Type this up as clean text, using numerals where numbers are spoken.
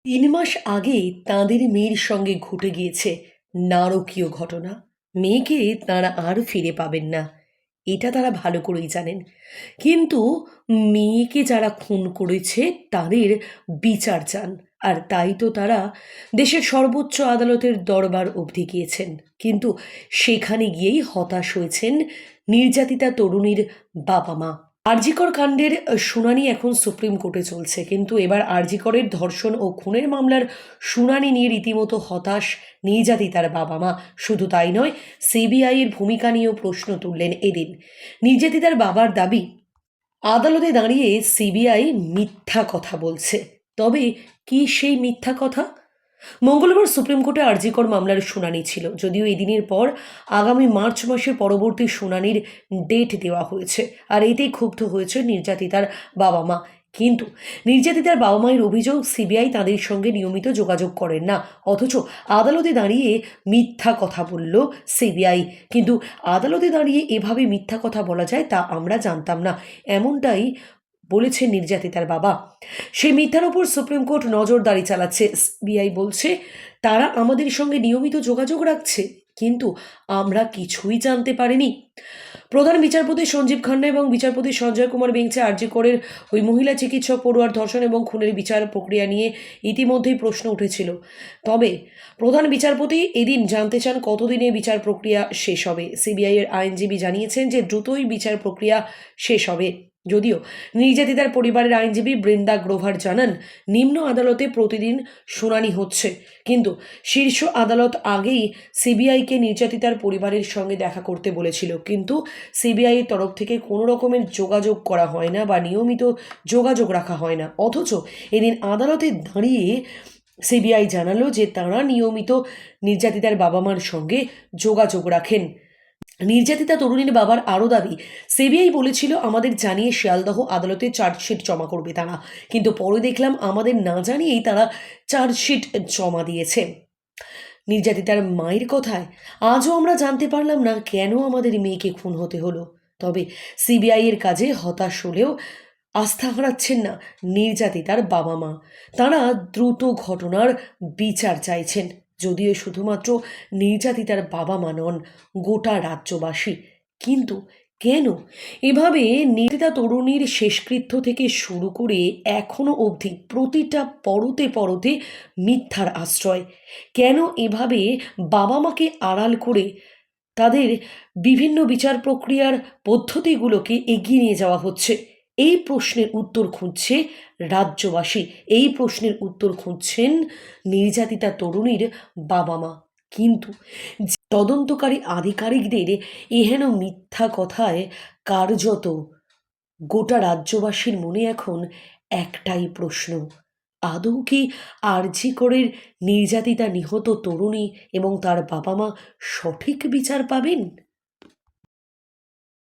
৩ মাস আগে তাঁদের মেয়ের সঙ্গে ঘটে গিয়েছে নারকীয় ঘটনা। মেয়েকে তাঁরা আর ফিরে পাবেন না, এটা তারা ভালো করেই জানেন। কিন্তু মেয়েকে যারা খুন করেছে তাদের বিচার চান। আর তাই তো তারা দেশের সর্বোচ্চ আদালতের দরবার অবধি গিয়েছেন। কিন্তু সেখানে গিয়েই হতাশ হয়েছেন নির্যাতিতা তরুণীর বাবা-মা। আরজিকর কাণ্ডের শুনানি এখন সুপ্রিম কোর্টে চলছে, কিন্তু এবার আরজিকরের ধর্ষণ ও খুনের মামলার শুনানি নিয়ে রীতিমতো হতাশ নির্যাতিতার বাবা মা। শুধু তাই নয়, সিবিআইয়ের ভূমিকা নিয়েও প্রশ্ন তুললেন এদিন। নির্যাতিতার বাবার দাবি, আদালতে দাঁড়িয়ে সিবিআই মিথ্যা কথা বলছে। তবে কি সেই মিথ্যা কথা? মঙ্গলবার সুপ্রিম কোর্টে আরজিকর মামলার শুনানি ছিল, যদিও এদিনের পর আগামী মার্চ মাসে পরবর্তী শুনানির ডেট দেওয়া হয়েছে। আর এতেই ক্ষুব্ধ হয়েছে নির্যাতিতার বাবা মা। কিন্তু নির্যাতিতার বাবা মায়ের অভিযোগ, সিবিআই তাদের সঙ্গে নিয়মিত যোগাযোগ করেন না, অথচ আদালতে দাঁড়িয়ে মিথ্যা কথা বলল সিবিআই। কিন্তু আদালতে দাঁড়িয়ে এভাবে মিথ্যা কথা বলা যায় তা আমরা জানতাম না, এমনটাই বলেছে নির্যাতিতার বাবা। সেই মিথ্যার ওপর সুপ্রিম কোর্ট নজরদারি চালাচ্ছে। সিবিআই বলছে তারা আমাদের সঙ্গে নিয়মিত যোগাযোগ রাখছে, কিন্তু আমরা কিছুই জানতে পারিনি। প্রধান বিচারপতি সঞ্জীব খান্না এবং বিচারপতি সঞ্জয় কুমার বেঞ্চে আরজি করের ওই মহিলা চিকিৎসক পড়ুয়ার ধর্ষণ এবং খুনের বিচার প্রক্রিয়া নিয়ে ইতিমধ্যেই প্রশ্ন উঠেছিল। তবে প্রধান বিচারপতি এদিন জানতে চান কতদিনে বিচার প্রক্রিয়া শেষ হবে। সিবিআইয়ের আইনজীবী জানিয়েছেন যে দ্রুতই বিচার প্রক্রিয়া শেষ হবে। যদিও নির্যাতিতার পরিবারের আইনজীবী বৃন্দা গ্রোভার জানান, নিম্ন আদালতে প্রতিদিন শুনানি হচ্ছে, কিন্তু শীর্ষ আদালত আগেই সিবিআইকে নির্যাতিতার পরিবারের সঙ্গে দেখা করতে বলেছিল, কিন্তু সিবিআইয়ের তরফ থেকে কোনো রকমের যোগাযোগ করা হয় না বা নিয়মিত যোগাযোগ রাখা হয় না। অথচ এদিন আদালতে দাঁড়িয়ে সিবিআই জানালো যে তারা নিয়মিত নির্যাতিতার বাবা মার সঙ্গে যোগাযোগ রাখেন। নির্যাতিতা তরুণীর বাবার আরও দাবি, সিবিআই বলেছিল আমাদের জানিয়ে শিয়ালদহ আদালতে চার্জশিট জমা করবে তারা, কিন্তু পরে দেখলাম আমাদের না জানিয়েই তারা চার্জশিট জমা দিয়েছে। নির্যাতিতার মায়ের কথায়, আজও আমরা জানতে পারলাম না কেন আমাদের মেয়েকে খুন হতে হলো। তবে সিবিআইয়ের কাজে হতাশ হলেও আস্থা হারাচ্ছেন না নির্যাতিতার বাবা মা। তারা দ্রুত ঘটনার বিচার চাইছেন, যদিও শুধুমাত্র নির্যাতিতার বাবা মা নন, গোটা রাজ্যবাসী। কিন্তু কেন এভাবে নির্যাতিতা তরুণীর শেষকৃত্য থেকে শুরু করে এখনো অবধি প্রতিটা পরতে পরতে মিথ্যার আশ্রয়? কেন এভাবে বাবা মাকে আড়াল করে তাদের বিভিন্ন বিচার প্রক্রিয়ার পদ্ধতিগুলোকে এগিয়ে নিয়ে যাওয়া হচ্ছে? এই প্রশ্নের উত্তর খুঁজছে রাজ্যবাসী, এই প্রশ্নের উত্তর খুঁজছেন নির্যাতিতা তরুণীর বাবা মা। কিন্তু তদন্তকারী আধিকারিকদের এহেন মিথ্যা কথায় কার্যত গোটা রাজ্যবাসীর মনে এখন একটাই প্রশ্ন, আদৌ কি আরজি করের নির্যাতিতা নিহত তরুণী এবং তার বাবা মা সঠিক বিচার পাবেন?